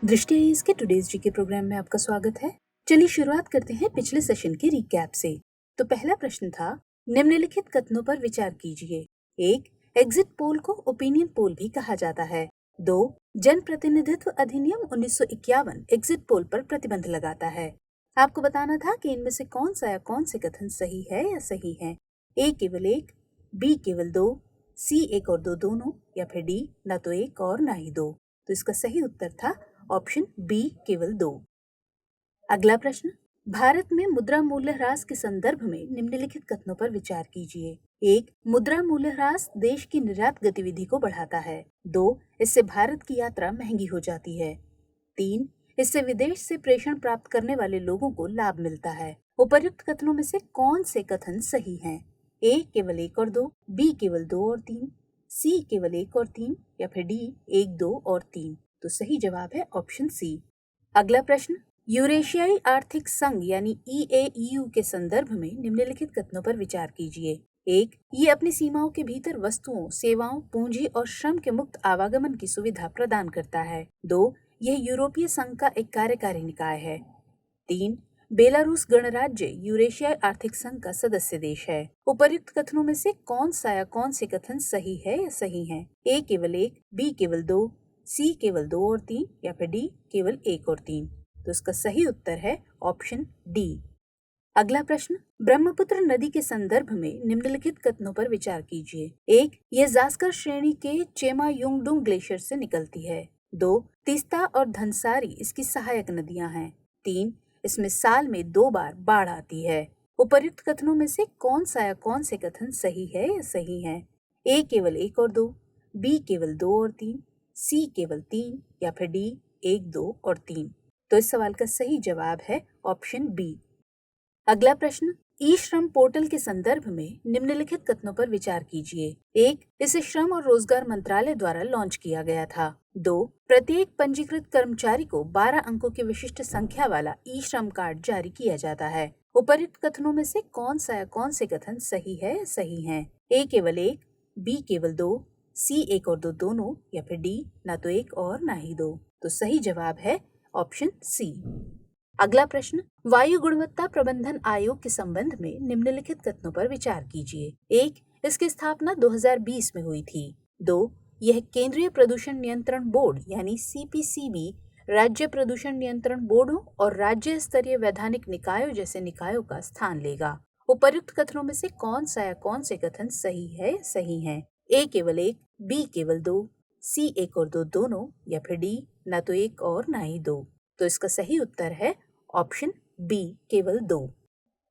दृष्टि आईएएस के today's GK programme में आपका स्वागत है। चलिए शुरुआत करते हैं पिछले सेशन के रिकैप से। तो पहला प्रश्न था, निम्नलिखित कथनों पर विचार कीजिए। 1. एग्जिट पोल को ओपिनियन पोल भी कहा जाता है। 2. जन प्रतिनिधित्व अधिनियम 1951 एग्जिट पोल पर प्रतिबंध लगाता है। आपको बताना था कि इनमें से कौन सा या कौन से कथन सही है या सही है। ए केवल एक, बी केवल दो, सी एक और दो दोनों, या फिर डी न तो एक और ना ही दो। तो इसका सही उत्तर था ऑप्शन बी केवल दो। अगला प्रश्न, भारत में मुद्रा मूल्यह्रास के संदर्भ में निम्नलिखित कथनों पर विचार कीजिए। 1. मुद्रा मूल्यह्रास देश की निर्यात गतिविधि को बढ़ाता है। 2. इससे भारत की यात्रा महंगी हो जाती है। 3. इससे विदेश से प्रेषण प्राप्त करने वाले लोगों को लाभ मिलता है। उपर्युक्त कथनों में से कौन से कथन सही हैं? ए केवल एक और दो, बी केवल दो और तीन, सी केवल एक और तीन, या फिर डी एक दो और तीन। तो सही जवाब है ऑप्शन सी। अगला प्रश्न, यूरेशियाई आर्थिक संघ यानी EAEU के संदर्भ में निम्नलिखित कथनों पर विचार कीजिए। 1. ये अपनी सीमाओं के भीतर वस्तुओं, सेवाओं, पूंजी और श्रम के मुक्त आवागमन की सुविधा प्रदान करता है। 2. यह यूरोपीय संघ का एक कार्यकारी निकाय है। 3. बेलारूस गणराज्य यूरेशियाई आर्थिक संघ का सदस्य देश है। उपर्युक्त कथनों में से कौन सा या कौन से कथन सही है या सही है? ए केवल एक, बी केवल दो, सी केवल दो और तीन, या फिर डी केवल एक और तीन। तो इसका सही उत्तर है ऑप्शन डी। अगला प्रश्न, ब्रह्मपुत्र नदी के संदर्भ में निम्नलिखित कथनों पर विचार कीजिए। 1. यह जास्कर श्रेणी के चेमायुंगडुंग ग्लेशियर से निकलती है। 2. तीस्ता और धनसारी इसकी सहायक नदियां हैं। 3. इसमें साल में 2 बार बाढ़ आती है। उपर्युक्त कथनों में से कौन सा या कौन से कथन सही है या सही है? ए केवल एक और दो, बी केवल दो और तीन, सी केवल तीन, या फिर डी एक दो और तीन। तो इस सवाल का सही जवाब है ऑप्शन बी। अगला प्रश्न, ई श्रम पोर्टल के संदर्भ में निम्नलिखित कथनों पर विचार कीजिए। 1. इसे श्रम और रोजगार मंत्रालय द्वारा लॉन्च किया गया था। 2. प्रत्येक पंजीकृत कर्मचारी को 12 अंकों की विशिष्ट संख्या वाला ई श्रम कार्ड जारी किया जाता है। उपर्युक्त कथनों में से कौन सा या कौन से कथन सही है या सही है? ए केवल एक, बी केवल दो, सी एक और दो दोनों, या फिर डी ना तो एक और ना ही दो। तो सही जवाब है ऑप्शन सी। अगला प्रश्न, वायु गुणवत्ता प्रबंधन आयोग के संबंध में निम्नलिखित कथनों पर विचार कीजिए। 1. इसकी स्थापना 2020 में हुई थी। 2. यह केंद्रीय प्रदूषण नियंत्रण बोर्ड यानी CPCB, राज्य प्रदूषण नियंत्रण बोर्डों और राज्य स्तरीय वैधानिक निकायों जैसे निकायों का स्थान लेगा। उपर्युक्त कथनों में से कौन सा या कौन से कथन सही है या सही है? ए केवल एक, बी केवल दो, सी एक और दो दोनों, या फिर डी ना तो एक और ना ही दो। तो इसका सही उत्तर है ऑप्शन बी केवल दो।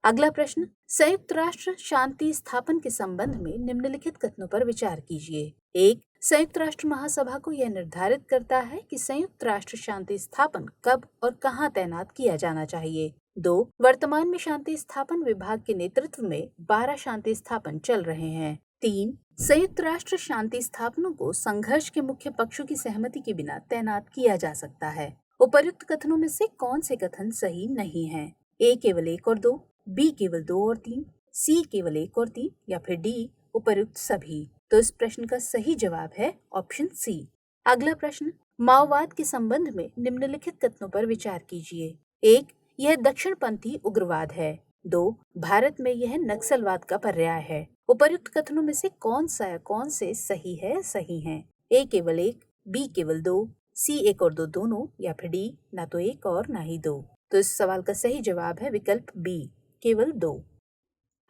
अगला प्रश्न, संयुक्त राष्ट्र शांति स्थापन के संबंध में निम्नलिखित कथनों पर विचार कीजिए। 1. संयुक्त राष्ट्र महासभा को यह निर्धारित करता है कि संयुक्त राष्ट्र शांति स्थापन कब और कहां तैनात किया जाना चाहिए। 2. वर्तमान में शांति स्थापन विभाग के नेतृत्व में 12 शांति स्थापन चल रहे हैं। 3. संयुक्त राष्ट्र शांति स्थापनों को संघर्ष के मुख्य पक्षों की सहमति के बिना तैनात किया जा सकता है। उपर्युक्त कथनों में से कौन से कथन सही नहीं हैं? ए केवल एक और दो, बी केवल दो और तीन, सी केवल एक और तीन, या फिर डी उपर्युक्त सभी। तो इस प्रश्न का सही जवाब है ऑप्शन सी। अगला प्रश्न, माओवाद के संबंध में निम्नलिखित कथनों पर विचार कीजिए। 1. यह दक्षिणपंथी उग्रवाद है। 2. भारत में यह नक्सलवाद का पर्याय है। उपर्युक्त कथनों में से कौन सा या कौन से सही है सही है? ए केवल एक, बी केवल दो, सी एक और दो दोनों, या फिर डी ना तो एक और ना ही दो। तो इस सवाल का सही जवाब है विकल्प बी केवल दो।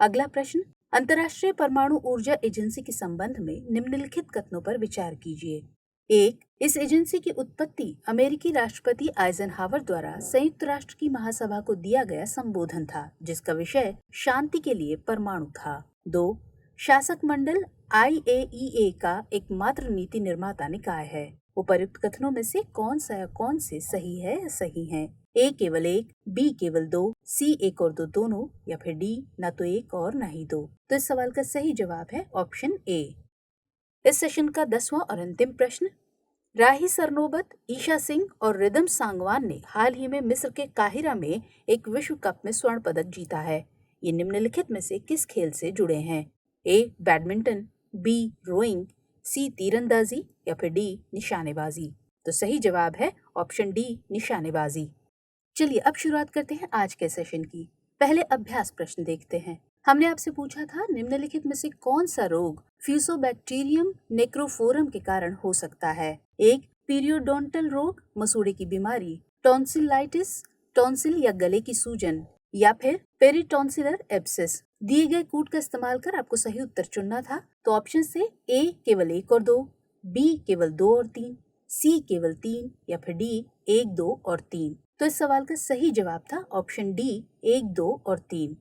अगला प्रश्न, अंतर्राष्ट्रीय परमाणु ऊर्जा एजेंसी के संबंध में निम्नलिखित कथनों पर विचार कीजिए। 1. इस एजेंसी की उत्पत्ति अमेरिकी राष्ट्रपति आइजनहावर द्वारा संयुक्त राष्ट्र की महासभा को दिया गया संबोधन था, जिसका विषय शांति के लिए परमाणु था। 2. शासक मंडल IAEA का एकमात्र नीति निर्माता निकाय है। उपर्युक्त कथनों में से कौन सा या कौन से सही है या सही है? ए केवल एक, बी केवल दो, सी एक और दो दोनों, या फिर डी ना तो एक और ना ही दो। तो इस सवाल का सही जवाब है ऑप्शन ए। इस सेशन का 10वां और अंतिम प्रश्न, राही सरनोबत, ईशा सिंह और रिदम सांगवान ने हाल ही में मिस्र के काहिरा में एक विश्व कप में स्वर्ण पदक जीता है। ये निम्नलिखित में से किस खेल से जुड़े हैं? ए बैडमिंटन, बी रोइंग, सी तीरंदाजी, या फिर डी निशानेबाजी। तो सही जवाब है ऑप्शन डी, निशानेबाजी। चलिए अब शुरुआत करते हैं आज के सेशन की। पहले अभ्यास प्रश्न देखते हैं। हमने आपसे पूछा था निम्नलिखित में से कौन सा रोग फ्यूसोबैक्टीरियम नेक्रोफोरम के कारण हो सकता है। एक, पीरियोडोंटल रोग, मसूड़े की बीमारी, टॉन्सिलाइटिस, टॉन्सिल या गले की सूजन, या फिर पेरिटॉन्सिलर एब्सेस। दिए गए कूट का इस्तेमाल कर आपको सही उत्तर चुनना था। तो ऑप्शन से ए केवल 1 और 2, बी केवल 2 और 3, सी केवल 3 या फिर डी 1, 2 और 3। तो इस सवाल का सही जवाब था ऑप्शन डी 1, 2 और 3।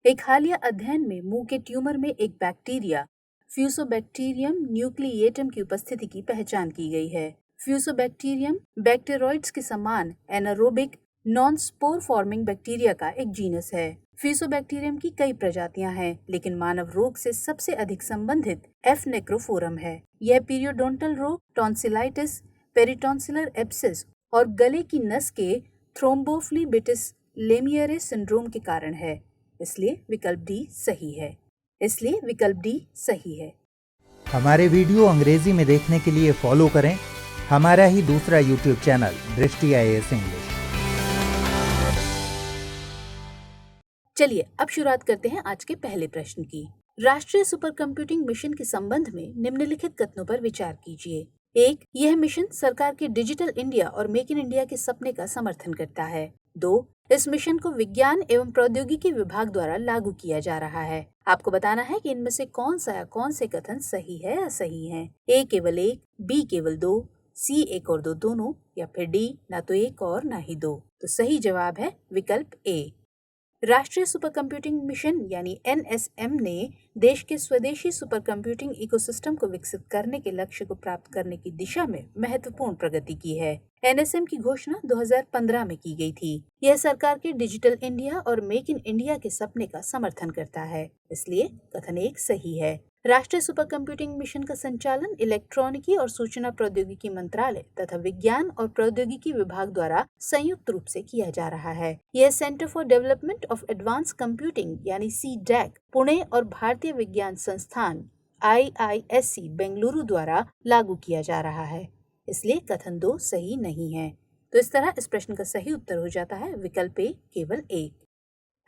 एक हालिया अध्ययन में मुंह के ट्यूमर में एक बैक्टीरिया फ्यूसोबैक्टीरियम न्यूक्लिएटम की उपस्थिति की पहचान की गई है। फ्यूसोबैक्टीरियम बैक्टीरियोइड्स के समान anaerobic non spore forming bacteria का एक जीनस है। फ्यूसोबैक्टीरियम की कई प्रजातियां हैं, लेकिन मानव रोग से सबसे अधिक संबंधित एफ नेक्रोफोरम है। यह पीरियोडोंटल रोग, टॉन्सिलाइटिस, पेरिटॉन्सिलर एब्सेस और गले की नस के थ्रोम्बोफ्लिबिटिस लेमियरे सिंड्रोम के कारण है। इसलिए विकल्प डी सही है। हमारे वीडियो अंग्रेजी में देखने के लिए फॉलो करें हमारा ही दूसरा यूट्यूब चैनल दृष्टि IAS इंग्लिश। चलिए अब शुरुआत करते हैं आज के पहले प्रश्न की। राष्ट्रीय सुपर कंप्यूटिंग मिशन के संबंध में निम्नलिखित कथनों पर विचार कीजिए। एक, यह मिशन सरकार के डिजिटल इंडिया और मेक इन इंडिया के सपने का समर्थन करता है। 2, इस मिशन को विज्ञान एवं प्रौद्योगिकी विभाग द्वारा लागू किया जा रहा है। आपको बताना है कि इनमें से कौन सा या कौन से कथन सही है या सही है। ए केवल 1, बी केवल 2, सी 1 और 2 दोनों, या फिर डी ना तो 1 और ना ही 2। तो सही जवाब है विकल्प ए। राष्ट्रीय सुपर कंप्यूटिंग मिशन यानी NSM ने देश के स्वदेशी सुपर कंप्यूटिंग इकोसिस्टम को विकसित करने के लक्ष्य को प्राप्त करने की दिशा में महत्वपूर्ण प्रगति की है। NSM की घोषणा 2015 में की गई थी। यह सरकार के डिजिटल इंडिया और मेक इन इंडिया के सपने का समर्थन करता है। इसलिए कथन 1 सही है। राष्ट्रीय सुपर कंप्यूटिंग मिशन का संचालन इलेक्ट्रॉनिकी और सूचना प्रौद्योगिकी मंत्रालय तथा विज्ञान और प्रौद्योगिकी विभाग द्वारा संयुक्त रूप से किया जा रहा है। यह centre for development of advance computing यानी CDAC पुणे और भारतीय विज्ञान संस्थान IISc बेंगलुरु द्वारा लागू किया जा रहा है। इसलिए कथन 2 सही नहीं है। तो इस तरह इस प्रश्न का सही उत्तर हो जाता है विकल्प ए केवल 1।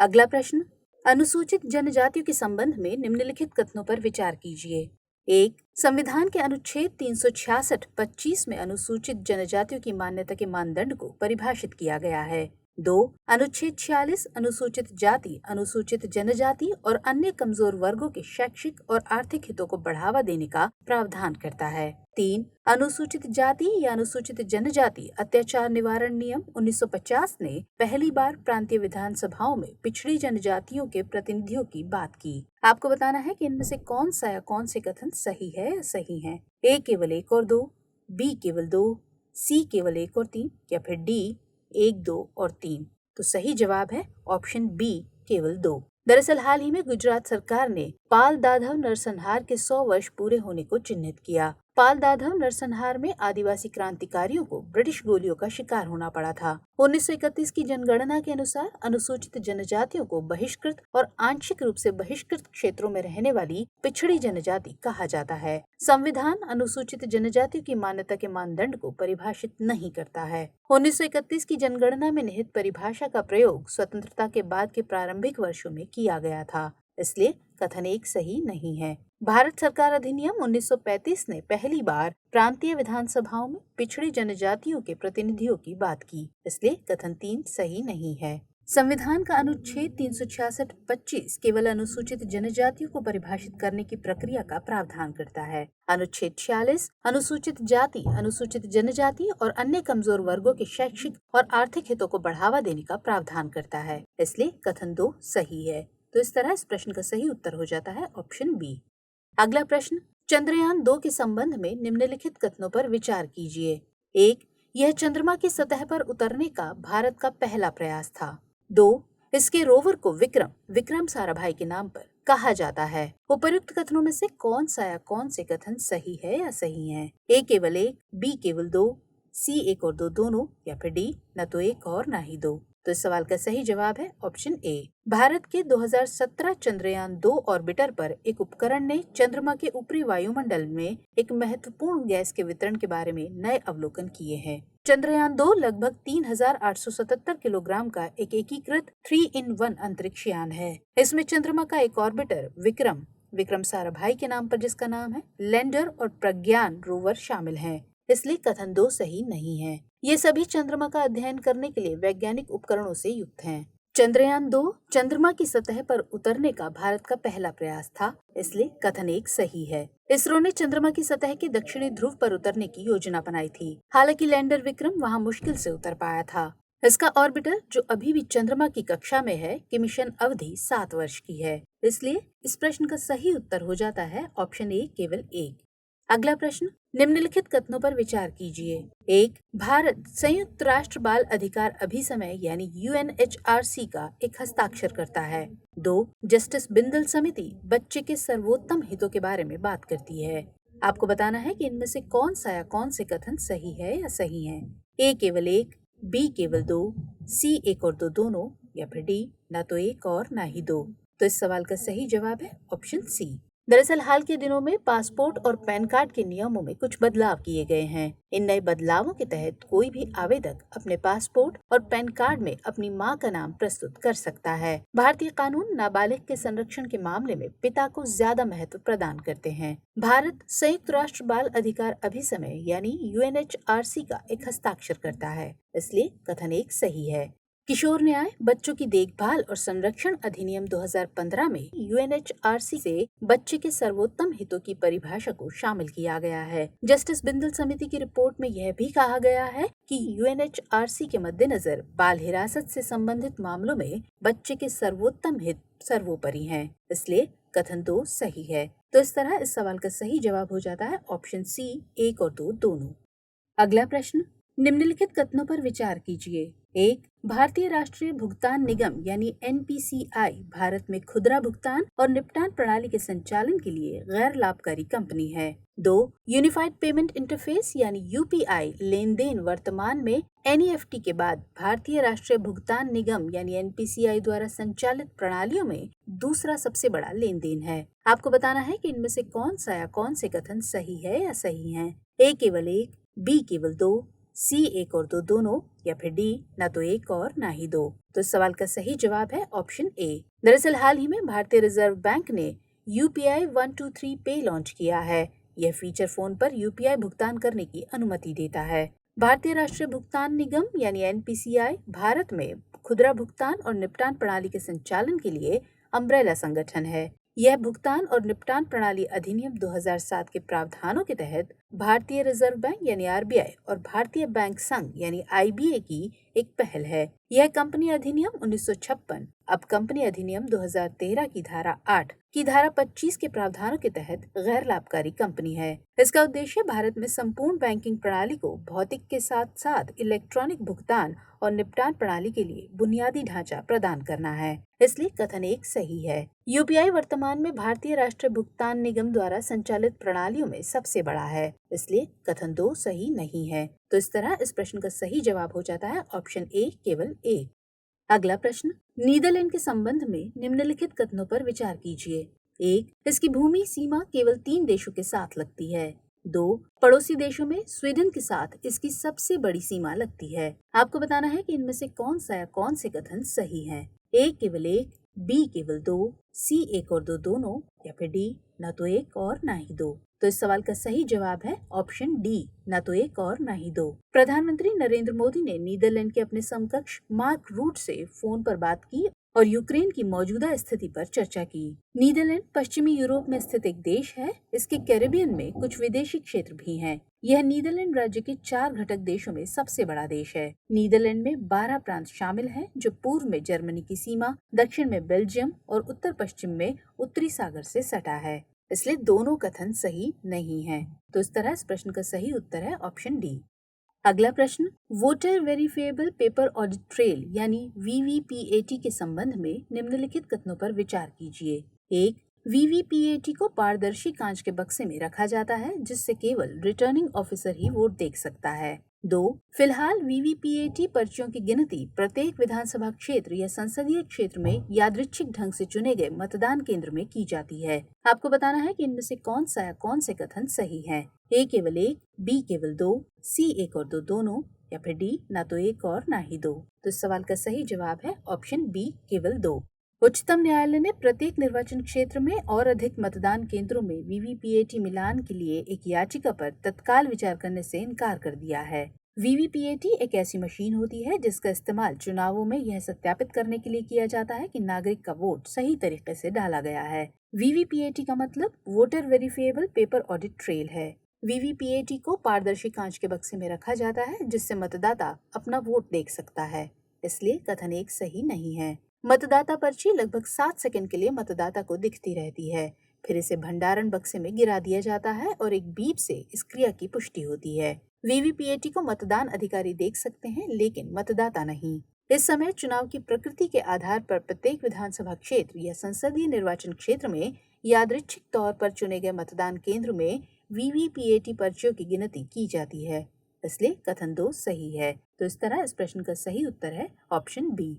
अगला प्रश्न, अनुसूचित जनजातियों के संबंध में निम्नलिखित कथनों पर विचार कीजिए। 1, संविधान के अनुच्छेद 366-25 में अनुसूचित जनजातियों की मान्यता के मानदंड को परिभाषित किया गया है। 2, अनुच्छेद 46 अनुसूचित जाति, अनुसूचित जनजाति और अन्य कमजोर वर्गों के शैक्षिक और आर्थिक हितों को बढ़ावा देने का प्रावधान करता है। 3, अनुसूचित जाति या अनुसूचित जनजाति अत्याचार निवारण नियम 1950 ने पहली बार प्रांतीय विधानसभाओं में पिछड़ी जनजातियों के प्रतिनिधियों की बात की। आपको बताना है कि इनमें से कौन सा या कौन से कथन सही है या सही है। ए केवल 1 और 2, बी केवल 2, सी केवल 1 और 3, या फिर डी 1, 2 और 3। तो सही जवाब है ऑप्शन बी केवल 2। दरअसल हाल ही में गुजरात सरकार ने पाल दाधव नरसंहार के 100 वर्ष पूरे होने को चिन्हित किया। पाल दाधव नरसंहार में आदिवासी क्रांतिकारियों को ब्रिटिश गोलियों का शिकार होना पड़ा था। 1931 की जनगणना के अनुसार अनुसूचित जनजातियों को बहिष्कृत और आंशिक रूप से बहिष्कृत क्षेत्रों में रहने वाली पिछड़ी जनजाति कहा जाता है। संविधान अनुसूचित जनजातियों की मान्यता के मानदंड को परिभाषित नहीं करता है। 1931 की जनगणना में निहित परिभाषा का प्रयोग स्वतंत्रता के बाद के प्रारंभिक वर्षों में किया गया था। इसलिए कथन 1 सही नहीं है। भारत सरकार अधिनियम 1935 ने पहली बार प्रांतीय विधानसभाओं में पिछड़ी जनजातियों के प्रतिनिधियों की बात की। इसलिए कथन 3 सही नहीं है। संविधान का अनुच्छेद 366-25 केवल अनुसूचित जनजातियों को परिभाषित करने की प्रक्रिया का प्रावधान करता है। अनुच्छेद 46 अनुसूचित जाति, अनुसूचित जनजाति और अन्य कमजोर वर्गों के शैक्षिक और आर्थिक हितों को बढ़ावा देने का प्रावधान करता है। इसलिए कथन 2 सही है। तो इस तरह इस प्रश्न का सही उत्तर हो जाता है ऑप्शन बी। अगला प्रश्न, चंद्रयान 2 के संबंध में निम्नलिखित कथनों पर विचार कीजिए। 1, यह चंद्रमा की सतह पर उतरने का भारत का पहला प्रयास था। 2, इसके रोवर को विक्रम साराभाई के नाम पर कहा जाता है। उपर्युक्त कथनों में से कौन सा या कौन से कथन सही है या सही है। ए केवल 1, बी केवल 2, सी 1 और 2 दोनों, या फिर डी न तो 1 और ना ही 2। तो इस सवाल का सही जवाब है ऑप्शन ए। भारत के 2017 चंद्रयान 2 ऑर्बिटर पर एक उपकरण ने चंद्रमा के ऊपरी वायुमंडल में एक महत्वपूर्ण गैस के वितरण के बारे में नए अवलोकन किए हैं। चंद्रयान 2 लगभग 3877 किलोग्राम का एक एकीकृत 3-in-1 अंतरिक्ष यान है। इसमें चंद्रमा का एक ऑर्बिटर विक्रम साराभाई के नाम पर जिसका नाम है, लैंडर और प्रज्ञान रोवर शामिल हैं। इसलिए कथन 2 सही नहीं है। ये सभी चंद्रमा का अध्ययन करने के लिए वैज्ञानिक उपकरणों से युक्त हैं। चंद्रयान 2 चंद्रमा की सतह पर उतरने का भारत का पहला प्रयास था, इसलिए कथन 1 सही है। इसरो ने चंद्रमा की सतह के दक्षिणी ध्रुव पर उतरने की योजना बनाई थी। हालांकि लैंडर विक्रम वहां मुश्किल से उतर पाया था। इसका ऑर्बिटर, जो अभी भी चंद्रमा की कक्षा में है, की मिशन अवधि 7 वर्ष की है। इसलिए इस प्रश्न का सही उत्तर हो जाता है ऑप्शन ए, केवल 1। अगला प्रश्न, निम्नलिखित कथनों पर विचार कीजिए। 1. भारत संयुक्त राष्ट्र बाल अधिकार अभिसमय यानी UNHRC का एक हस्ताक्षर करता है। 2. जस्टिस बिंदल समिति बच्चे के सर्वोत्तम हितों के बारे में बात करती है। आपको बताना है कि इनमें से कौन सा या कौन से कथन सही है या सही है। ए केवल 1, बी केवल 2, सी 1 और 2 दोनों, या फिर डी ना तो 1 और ना ही 2। तो इस सवाल का सही जवाब है ऑप्शन सी। दरअसल हाल के दिनों में पासपोर्ट और पैन कार्ड के नियमों में कुछ बदलाव किए गए हैं। इन नए बदलावों के तहत कोई भी आवेदक अपने पासपोर्ट और पैन कार्ड में अपनी मां का नाम प्रस्तुत कर सकता है। भारतीय कानून नाबालिग के संरक्षण के मामले में पिता को ज्यादा महत्व प्रदान करते हैं। भारत संयुक्त राष्ट्र बाल अधिकार अभिसमय यानी UNHRC का एक हस्ताक्षर करता है, इसलिए कथन 1 सही है। किशोर न्याय, बच्चों की देखभाल और संरक्षण अधिनियम 2015 में UNHRC से बच्चे के सर्वोत्तम हितों की परिभाषा को शामिल किया गया है। जस्टिस बिंदल समिति की रिपोर्ट में यह भी कहा गया है कि UNHRC के मद्देनजर बाल हिरासत से संबंधित मामलों में बच्चे के सर्वोत्तम हित सर्वोपरि हैं। इसलिए कथन 2 सही है। तो इस तरह इस सवाल का सही जवाब हो जाता है ऑप्शन सी, 1 और 2 दोनों। अगला प्रश्न, निम्नलिखित कथनों पर विचार कीजिए। 1. भारतीय राष्ट्रीय भुगतान निगम यानी NPCI भारत में खुदरा भुगतान और निपटान प्रणाली के संचालन के लिए गैर लाभकारी कंपनी है। 2. यूनिफाइड पेमेंट इंटरफेस यानी UPI लेन देन वर्तमान में NEFT के बाद भारतीय राष्ट्रीय भुगतान निगम यानी NPCI द्वारा संचालित प्रणालियों में दूसरा सबसे बड़ा लेन देन है। आपको बताना है कि इनमें से कौन सा या कौन से कथन सही है या सही है। ए केवल 1, बी केवल 2, सी 1 और 2 दोनों, या फिर डी ना तो 1 और ना ही 2। तो इस सवाल का सही जवाब है ऑप्शन ए। दरअसल हाल ही में भारतीय रिजर्व बैंक ने UPI 123 पे लॉन्च किया है। यह फीचर फोन पर UPI भुगतान करने की अनुमति देता है। भारतीय राष्ट्रीय भुगतान निगम यानी NPCI भारत में खुदरा भुगतान और निपटान प्रणाली के संचालन के लिए अम्ब्रेला संगठन है। यह भुगतान और निपटान प्रणाली अधिनियम 2007 के प्रावधानों के तहत भारतीय रिजर्व बैंक यानी RBI और भारतीय बैंक संघ यानी IBA की एक पहल है। यह कंपनी अधिनियम 1956 अब कंपनी अधिनियम 2013 की धारा 8 की धारा 25 के प्रावधानों के तहत गैर लाभकारी कंपनी है। इसका उद्देश्य भारत में संपूर्ण बैंकिंग प्रणाली को भौतिक के साथ साथ इलेक्ट्रॉनिक भुगतान और निपटान प्रणाली के लिए बुनियादी ढांचा प्रदान करना है। इसलिए कथन 1 सही है। UPI वर्तमान में भारतीय राष्ट्रीय भुगतान निगम द्वारा संचालित प्रणालियों में सबसे बड़ा है, इसलिए कथन 2 सही नहीं है। तो इस तरह इस प्रश्न का सही जवाब हो जाता है ऑप्शन ए, केवल 1। अगला प्रश्न, नीदरलैंड के संबंध में निम्नलिखित कथनों पर विचार कीजिए। 1. इसकी भूमि सीमा केवल 3 देशों के साथ लगती है। 2. पड़ोसी देशों में स्वीडन के साथ इसकी सबसे बड़ी सीमा लगती है। आपको बताना है कि इनमें से कौन सा या कौन से कथन सही है। ए केवल 1, बी केवल 2, सी 1 और 2 दोनों, या फिर डी ना तो 1 और ना ही 2। तो इस सवाल का सही जवाब है ऑप्शन डी, ना तो 1 और ना ही 2। प्रधानमंत्री नरेंद्र मोदी ने नीदरलैंड के अपने समकक्ष मार्क रूट से फोन पर बात की और यूक्रेन की मौजूदा स्थिति पर चर्चा की। नीदरलैंड पश्चिमी यूरोप में स्थित एक देश है। इसके कैरिबियन में कुछ विदेशी क्षेत्र भी हैं। यह नीदरलैंड राज्य के 4 घटक देशों में सबसे बड़ा देश है। नीदरलैंड में 12 प्रांत शामिल हैं, जो पूर्व में जर्मनी की सीमा, दक्षिण में बेल्जियम और उत्तर पश्चिम में उत्तरी सागर से सटा है। इसलिए दोनों कथन सही नहीं हैं। तो इस तरह इस प्रश्न का सही उत्तर है ऑप्शन डी। अगला प्रश्न, voter verifiable paper audit trail यानी VVPAT के संबंध में निम्नलिखित कथनों पर विचार कीजिए। 1. VVPAT को पारदर्शी कांच के बक्से में रखा जाता है, जिससे केवल रिटर्निंग ऑफिसर ही वोट देख सकता है। 2. फिलहाल वीवीपीएटी पर्चियों की गिनती प्रत्येक विधानसभा क्षेत्र या संसदीय क्षेत्र में यादृच्छिक ढंग से चुने गए मतदान केंद्र में की जाती है। आपको बताना है कि इनमें से कौन सा या कौन से कथन सही है। ए केवल एक, बी केवल दो, सी एक और दो दोनों, या फिर डी ना तो एक और ना ही दो। तो इस सवाल का सही जवाब है ऑप्शन बी केवल दो। उच्चतम न्यायालय ने प्रत्येक निर्वाचन क्षेत्र में और अधिक मतदान केंद्रों में वीवीपीएटी मिलान के लिए एक याचिका पर तत्काल विचार करने से इनकार कर दिया है। वीवीपीएटी एक ऐसी मशीन होती है जिसका इस्तेमाल चुनावों में यह सत्यापित करने के लिए किया जाता है कि नागरिक का वोट सही तरीके से डाला गया है। वीवीपीएटी का मतलब voter verifiable paper audit trail है। वीवीपीएटी को पारदर्शी कांच के बक्से में रखा जाता है जिससे मतदाता अपना वोट देख सकता है, इसलिए कथन एक सही नहीं है। मतदाता पर्ची लगभग 7 सेकंड के लिए मतदाता को दिखती रहती है, फिर इसे भंडारण बक्से में गिरा दिया जाता है और एक बीप से इस क्रिया की पुष्टि होती है। वीवीपीएटी को मतदान अधिकारी देख सकते हैं लेकिन मतदाता नहीं। इस समय चुनाव की प्रकृति के आधार पर प्रत्येक विधानसभा क्षेत्र या संसदीय निर्वाचन क्षेत्र में यादृच्छिक तौर पर चुने गए मतदान केंद्र में वीवीपीएटी पर्चियों की गिनती की जाती है, इसलिए कथन 2 सही है। तो इस तरह इस प्रश्न का सही उत्तर है ऑप्शन बी।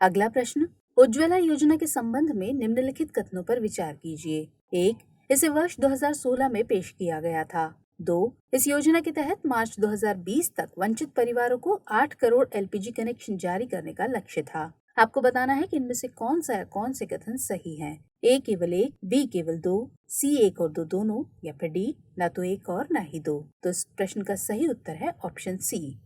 अगला प्रश्न, उज्ज्वला योजना के संबंध में निम्नलिखित कथनों पर विचार कीजिए। 1. इसे वर्ष 2016 में पेश किया गया था। 2. इस योजना के तहत मार्च 2020 तक वंचित परिवारों को 8 करोड़ एलपीजी कनेक्शन जारी करने का लक्ष्य था। आपको बताना है कि इनमें से कौन सा या कौन से कथन सही हैं। ए केवल एक, बी केवल दो, सी एक और दो दोनों, या फिर डी ना तो एक और ना ही दो। तो इस प्रश्न का सही उत्तर है option C.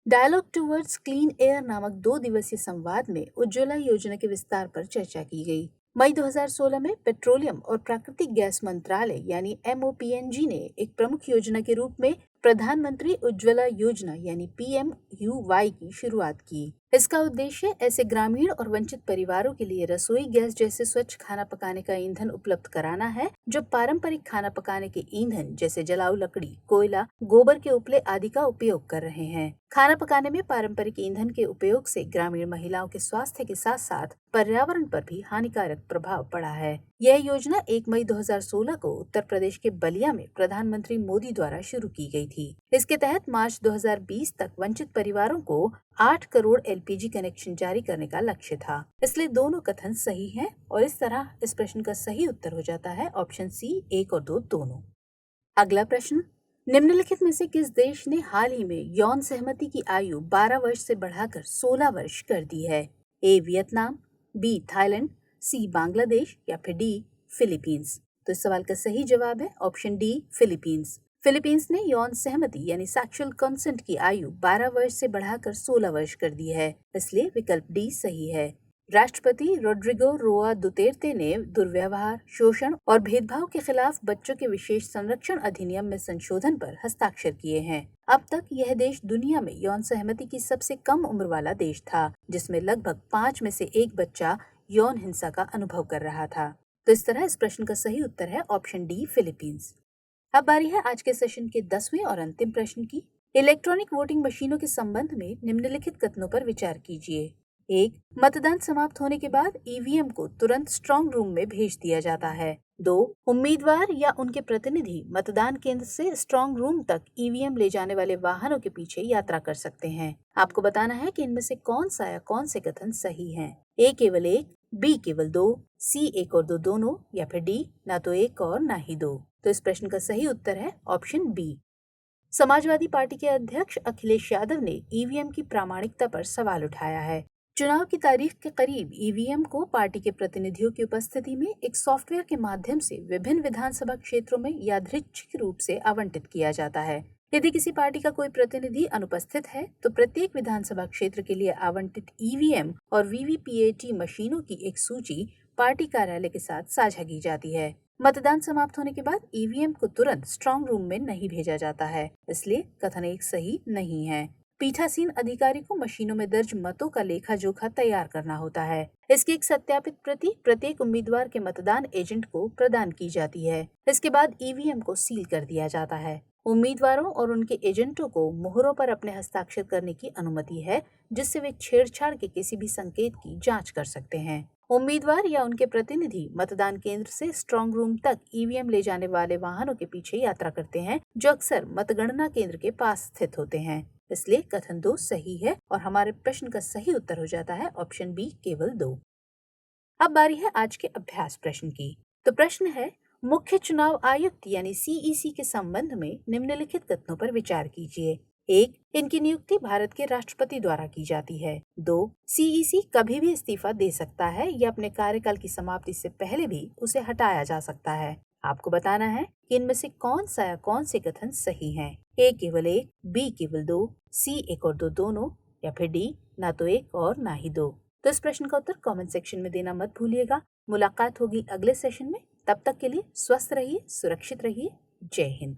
Dialogue towards clean air नामक 2 दिवसीय संवाद में उज्ज्वला योजना के विस्तार पर चर्चा की गई। मई 2016 में पेट्रोलियम और प्राकृतिक गैस मंत्रालय यानी MOPNG ने एक प्रमुख योजना के रूप में प्रधानमंत्री उज्ज्वला योजना यानी PMUY की शुरुआत की। इसका उद्देश्य ऐसे ग्रामीण और वंचित परिवारों के लिए रसोई गैस जैसे स्वच्छ खाना पकाने का ईंधन उपलब्ध कराना है, जो पारंपरिक खाना पकाने के ईंधन जैसे जलाऊ लकड़ी, कोयला, गोबर के उपले आदि का उपयोग कर रहे हैं। खाना पकाने में पारंपरिक ईंधन के उपयोग से ग्रामीण महिलाओं के स्वास्थ्य के साथ साथ पर्यावरण पर भी हानिकारक प्रभाव पड़ा है। यह योजना 1 मई 2016 को उत्तर प्रदेश के बलिया में प्रधानमंत्री मोदी द्वारा शुरू की गई थी। इसके तहत मार्च 2020 तक वंचित परिवारों को 8 करोड़ एलपीजी कनेक्शन जारी करने का लक्ष्य था, इसलिए दोनों कथन सही हैं और इस तरह इस प्रश्न का सही उत्तर हो जाता है ऑप्शन सी 1 और 2 दोनों। अगला प्रश्न, निम्नलिखित में से किस देश ने हाल ही में यौन सहमति की आयु 12 वर्ष से बढ़ाकर 16 वर्ष कर दी है? ए वियतनाम, बी थाईलैंड, सी बांग्लादेश, या फिर डी फिलीपींस। तो इस सवाल का सही जवाब है ऑप्शन डी फिलीपींस। फिलीपींस ने यौन सहमति यानी सेक्सुअल कंसेंट की आयु 12 वर्ष से बढ़ाकर 16 वर्ष कर दी है, इसलिए विकल्प डी सही है। राष्ट्रपति रोड्रिगो रोआ दुतेर्ते ने दुर्व्यवहार, शोषण और भेदभाव के खिलाफ बच्चों के विशेष संरक्षण अधिनियम में संशोधन पर हस्ताक्षर किए हैं। अब तक यह देश दुनिया में यौन सहमति की सबसे कम उम्र वाला देश था, जिसमें लगभग 5 में से 1 बच्चा यौन हिंसा का अनुभव कर रहा था। तो इस तरह इस प्रश्न का सही उत्तर है ऑप्शन डी फिलीपींस। अब बारी है आज के सेशन के 10वें और अंतिम प्रश्न की। इलेक्ट्रॉनिक वोटिंग मशीनों के संबंध में निम्नलिखित कथनों पर विचार कीजिए। 1. मतदान समाप्त होने के बाद ईवीएम को तुरंत स्ट्रांग रूम में भेज दिया जाता है। 2. उम्मीदवार या उनके प्रतिनिधि मतदान केंद्र से स्ट्रांग रूम तक ईवीएम ले जाने वाले वाहनों के पीछे यात्रा कर सकते हैं। आपको बताना है कि इनमें से कौन सा या कौन से कथन सही हैं। ए केवल एक, बी केवल दो, सी एक और दो दोनों, या फिर डी ना तो एक और ना ही दो। तो इस प्रश्न का सही उत्तर है ऑप्शन बी। समाजवादी पार्टी के अध्यक्ष अखिलेश यादव ने ईवीएम की प्रामाणिकता पर सवाल उठाया है। चुनाव की तारीख के करीब ईवीएम को पार्टी के प्रतिनिधियों की उपस्थिति में एक सॉफ्टवेयर के माध्यम से विभिन्न विधानसभा क्षेत्रों में यादृच्छिक रूप से आवंटित किया जाता है। यदि किसी पार्टी का कोई प्रतिनिधि अनुपस्थित है तो प्रत्येक विधानसभा क्षेत्र के लिए आवंटित ईवीएम और वीवीपीएटी मशीनों की एक सूची पार्टी कार्यालय के साथ साझा की जाती है। मतदान समाप्त होने के बाद ईवीएम को तुरंत स्ट्रांग रूम में नहीं भेजा जाता है, इसलिए कथन एक सही नहीं है। पीठासीन अधिकारी को मशीनों में दर्ज मतों का लेखा जोखा तैयार करना होता है। इसकी एक सत्यापित प्रति प्रत्येक उम्मीदवार के मतदान एजेंट को प्रदान की जाती है। इसके बाद ईवीएम को सील कर दिया जाता है। उम्मीदवारों और उनके एजेंटों को मोहरों पर अपने हस्ताक्षर करने की अनुमति है, जिससे वे छेड़छाड़ के किसी भी संकेत की जांच कर सकते हैं। उम्मीदवार या उनके प्रतिनिधि मतदान केंद्र से स्ट्रांग रूम तक ईवीएम ले जाने वाले वाहनों के पीछे यात्रा करते हैं, जो अक्सर मतगणना केंद्र के पास स्थित होते हैं। इसलिए कथन 2 सही है और हमारे प्रश्न का सही उत्तर हो जाता है ऑप्शन बी केवल 2। अब बारी है आज के अभ्यास प्रश्न की। तो प्रश्न है, मुख्य चुनाव आयुक्त यानी सीईसी के संबंध में निम्नलिखित कथनों पर विचार कीजिए। 1. इनकी नियुक्ति भारत के राष्ट्रपति द्वारा की जाती है। 2. सीईसी कभी भी इस्तीफा दे सकता है या अपने कार्यकाल की समाप्ति से पहले भी उसे हटाया जा सकता है। आपको बताना है कि इनमें से कौन सा या कौन से कथन सही हैं। ए केवल 1, बी केवल 2, सी 1 और 2 दोनों, या फिर डी ना तो 1 और ना ही 2। तो इस प्रश्न का उत्तर कमेंट सेक्शन में देना मत भूलिएगा। मुलाकात होगी अगले सेशन में। तब तक के लिए स्वस्थ रहिए, सुरक्षित रहिए। जय हिंद।